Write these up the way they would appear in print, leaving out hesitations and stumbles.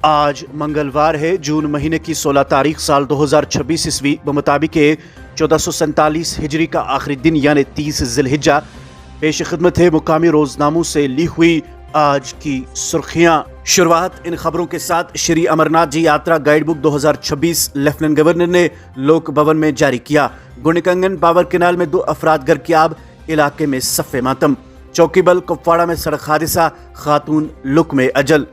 آج منگلوار ہے جون مہینے کی 16 تاریخ سال 2026 عیسوی بمطابق 1447 ہجری کا آخری دن یعنی 30 ذی الحجہ۔ پیش خدمت ہے مقامی روزناموں سے لی ہوئی آج کی سرخیاں۔ شروعات ان خبروں کے ساتھ شری امرناتھ جی یاترا گائیڈ بک 2026 لیفٹیننٹ گورنر نے لوک بھون میں جاری کیا۔ گنڈکنگن پاور کینال میں 2 افراد گرکیاب، علاقے میں صف ماتم۔ چوکی بل کپواڑہ میں سڑک حادثہ، خاتون لک میں اجل۔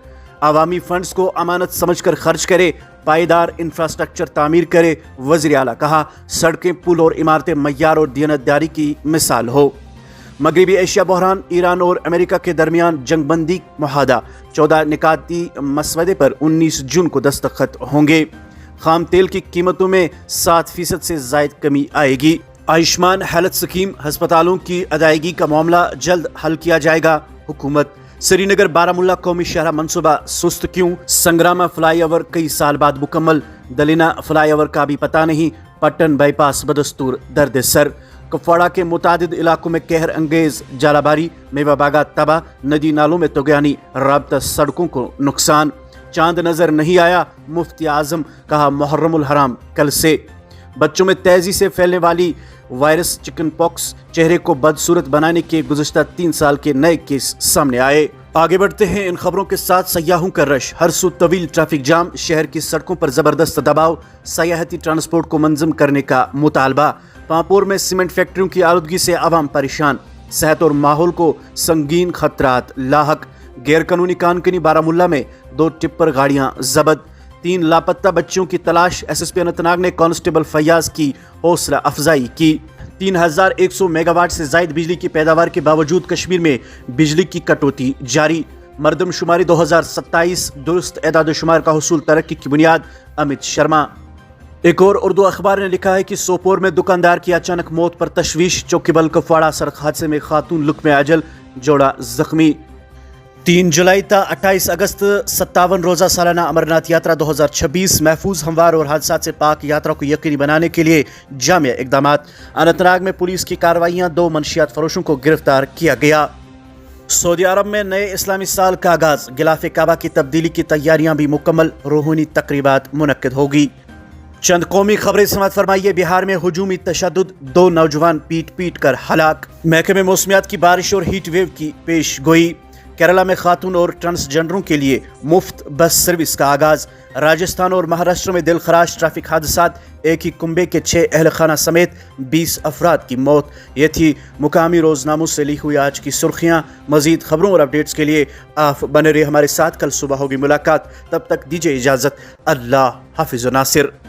عوامی فنڈز کو امانت سمجھ کر خرچ کرے، پائیدار انفراسٹرکچر تعمیر کرے، وزیر اعلیٰ کہا۔ سڑکیں، پل اور عمارتیں معیار اور دیانتداری کی مثال ہو۔ مغربی ایشیا بحران، ایران اور امریکہ کے درمیان جنگ بندی معاہدہ، 14 نکاتی مسودے پر 19 جون کو دستخط ہوں گے۔ خام تیل کی قیمتوں میں 7% سے زائد کمی آئے گی۔ آیوشمان ہیلتھ سکیم، ہسپتالوں کی ادائیگی کا معاملہ جلد حل کیا جائے گا۔ حکومت سری نگر بارہمولہ قومی شاہراہ منصوبہ سست کیوں؟ سنگراما فلائی اوور کئی سال بعد مکمل، دلینا فلائی اوور کا بھی پتہ نہیں۔ پٹن بائی پاس بدستور درد سر۔ کپواڑہ کے متعدد علاقوں میں قہر انگیز ژالہ باری، میوہ باغات تباہ، ندی نالوں میں طغیانی، رابطہ سڑکوں کو نقصان۔ چاند نظر نہیں آیا، مفتی اعظم کہا محرم الحرام کل سے۔ بچوں میں تیزی سے پھیلنے والی وائرس چکن پاکس، چہرے کو بدصورت بنانے کے گزشتہ 3 سال کے نئے کیس سامنے آئے۔ آگے بڑھتے ہیں ان خبروں کے ساتھ۔ سیاحوں کا رش، ہر سو طویل ٹریفک جام، شہر کی سڑکوں پر زبردست دباؤ، سیاحتی ٹرانسپورٹ کو منظم کرنے کا مطالبہ۔ پامپور میں سیمنٹ فیکٹریوں کی آلودگی سے عوام پریشان، صحت اور ماحول کو سنگین خطرات لاحق۔ غیر قانونی کان کنی، بارہمولہ میں 2 ٹپر گاڑیاں ضبط، 3 لاپتہ بچوں کی تلاش۔ S S P Anant Nag نے کانسٹیبل فیاض کی حوصلہ افزائی کی۔ 3100 میگا واٹ سے زائد بجلی کی پیداوار کے باوجود کشمیر میں بجلی کی کٹوتی جاری۔ مردم شماری 2027 درست اعداد و شمار کا حصول ترقی کی بنیاد، امت شرما۔ ایک اور اردو اخبار نے لکھا ہے کہ سوپور میں دکاندار کی اچانک موت پر تشویش، چوکی بل کپواڑہ سڑک حادثے میں خاتون لک میں اجل، جوڑا زخمی۔ 3 جولائی تا 28 اگست 57 روزہ سالانہ امرناتھ یاترا 2026 محفوظ، ہموار اور حادثات سے پاک یاترا کو یقینی بنانے کے لیے جامع اقدامات۔ اننت ناگ میں پولیس کی کارروائیاں، 2 منشیات فروشوں کو گرفتار کیا گیا۔ سعودی عرب میں نئے اسلامی سال کا آغاز، غلاف کعبہ کی تبدیلی کی تیاریاں بھی مکمل، روحانی تقریبات منعقد ہوگی۔ چند قومی خبریں سماعت فرمائیے۔ بہار میں ہجومی تشدد، 2 نوجوان پیٹ کر ہلاک۔ محکمہ موسمیات کی بارش اور ہیٹ ویو کی پیش گوئی۔ کیرالہ میں خاتون اور ٹرانسجنڈروں کے لیے مفت بس سروس کا آغاز۔ راجستھان اور مہاراشٹر میں دل خراش ٹریفک حادثات، ایک ہی کنبے کے 6 اہل خانہ سمیت 20 افراد کی موت۔ یہ تھی مقامی روزناموں سے لی ہوئی آج کی سرخیاں۔ مزید خبروں اور اپڈیٹس کے لیے آپ بنے رہے ہمارے ساتھ۔ کل صبح ہوگی ملاقات، تب تک دیجیے اجازت۔ اللہ حافظ و ناصر۔